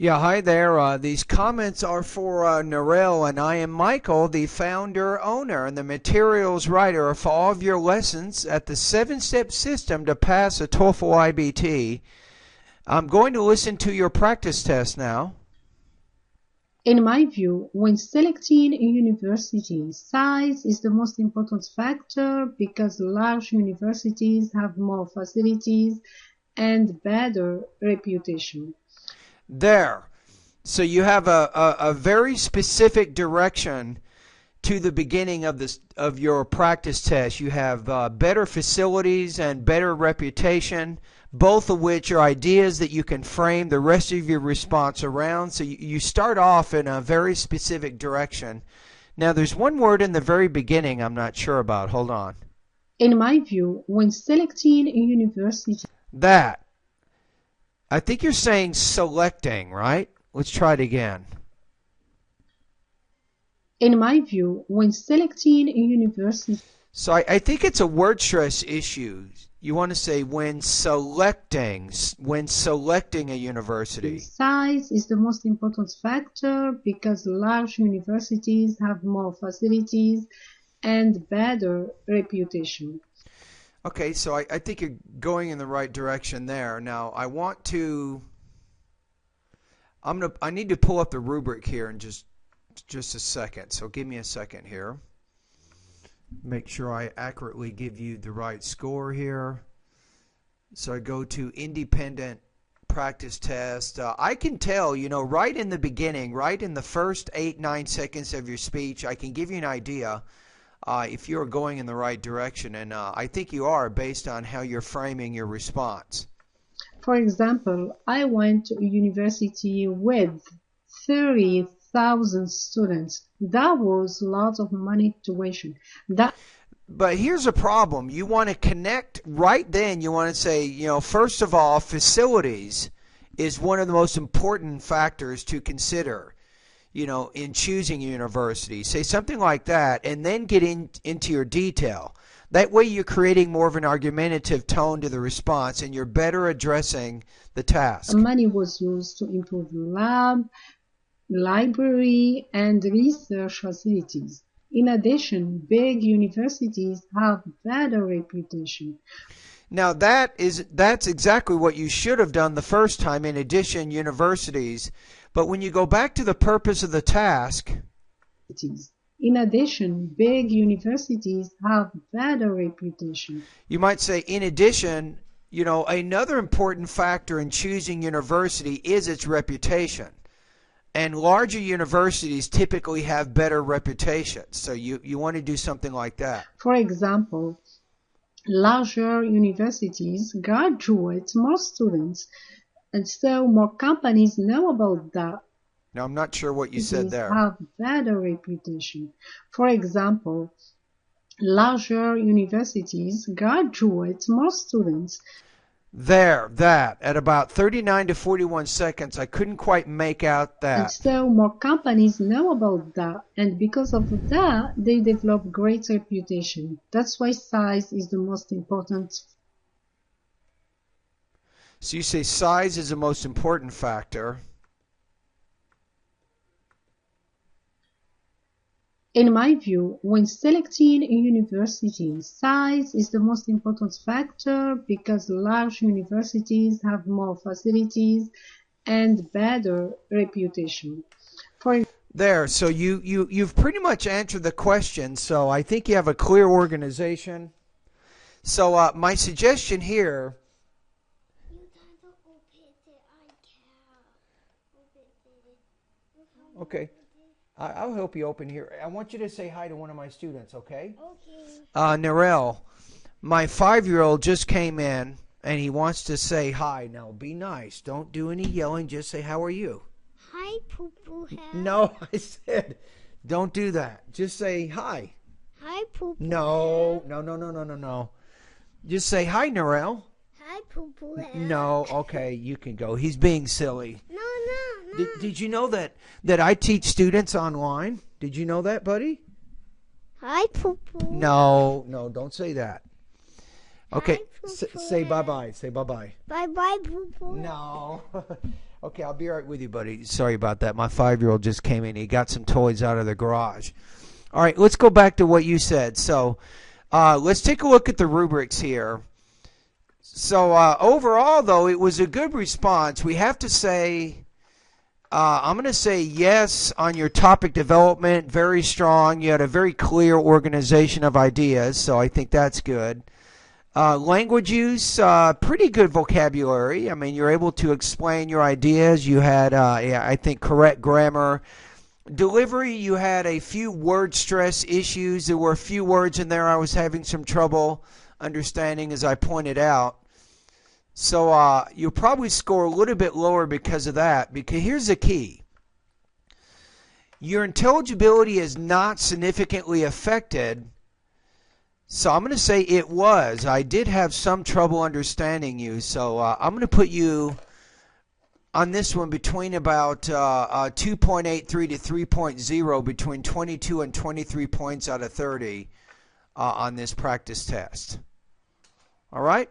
Yeah, hi there. These comments are for Nourel, and I am Michael, the founder, owner, and the materials writer for all of your lessons at the 7-step system to pass a TOEFL IBT. I'm going to listen to your practice test now. In my view, when selecting a university, size is the most important factor because large universities have more facilities and better reputation. There. So you have a very specific direction to the beginning of your practice test. You have better facilities and better reputation, both of which are ideas that you can frame the rest of your response around. So you start off in a very specific direction. Now there's one word in the very beginning I'm not sure about. Hold on. In my view, when selecting a university, That. I think you're saying selecting, right? Let's try it again. In my view, when selecting a university, So I think it's a word stress issue. You want to say when selecting a university. size is the most important factor because large universities have more facilities and better reputation. Okay, so I think you're going in the right direction there. Now I need to pull up the rubric here in just a second. So give me a second here. Make sure I accurately give you the right score here. So I go to independent practice test. I can tell, right in the beginning, right in the first 8-9 seconds of your speech, I can give you an idea if you're going in the right direction, and I think you are based on how you're framing your response. For example, I went to a university with 30,000 students. That was a lot of money tuition. But here's a problem. You want to connect right then. You want to say, first of all, facilities is one of the most important factors to consider, in choosing a university. Say something like that and then get into your detail. That way you're creating more of an argumentative tone to the response and you're better addressing the task. Money was used to improve lab, library, and research facilities. In addition, big universities have better reputation. Now that's exactly what you should have done the first time. In addition, universities. But when you go back to the purpose of the task, in addition, big universities have better reputation. You might say, in addition, another important factor in choosing university is its reputation. And larger universities typically have better reputations. So you want to do something like that. For example, larger universities graduate more students, and so more companies know about that. Now, I'm not sure what you said there. Have better reputation. For example, larger universities graduate more students. That at about 39 to 41 seconds, I couldn't quite make out that. And so more companies know about that, and because of that, they develop great reputation. That's why size is the most important. So you say size is the most important factor. In my view, when selecting a university, size is the most important factor because large universities have more facilities and better reputation. There, so you've pretty much answered the question, so I think you have a clear organization. So my suggestion here... Okay. I'll help you open here. I want you to say hi to one of my students, okay? Okay. Nourel, my 5-year-old just came in, and he wants to say hi. Now, be nice. Don't do any yelling. Just say, how are you? Hi, Poo-Poo Head. No, I said, don't do that. Just say hi. Hi, Poo-Poo No. Just say, hi, Nourel. Hi, Poo-Poo Head. No, okay, you can go. He's being silly. No. Did you know that I teach students online? Did you know that, buddy? Hi, Poo-Poo. No, don't say that. Okay, Bye, say bye-bye. Say bye-bye. Bye-bye, Poo-Poo. No. Okay, I'll be right with you, buddy. Sorry about that. My 5-year-old just came in. He got some toys out of the garage. All right, let's go back to what you said. So let's take a look at the rubrics here. So overall, though, it was a good response. We have to say, I'm going to say yes on your topic development. Very strong. You had a very clear organization of ideas, so I think that's good. Language use, pretty good vocabulary. I mean, you're able to explain your ideas. You had, I think, correct grammar. Delivery, you had a few word stress issues. There were a few words in there I was having some trouble understanding, as I pointed out. So you'll probably score a little bit lower because of that. Because here's the key. Your intelligibility is not significantly affected. So I'm going to say it was. I did have some trouble understanding you. So I'm going to put you on this one between about 2.83 to 3.0, between 22 and 23 points out of 30 on this practice test. All right?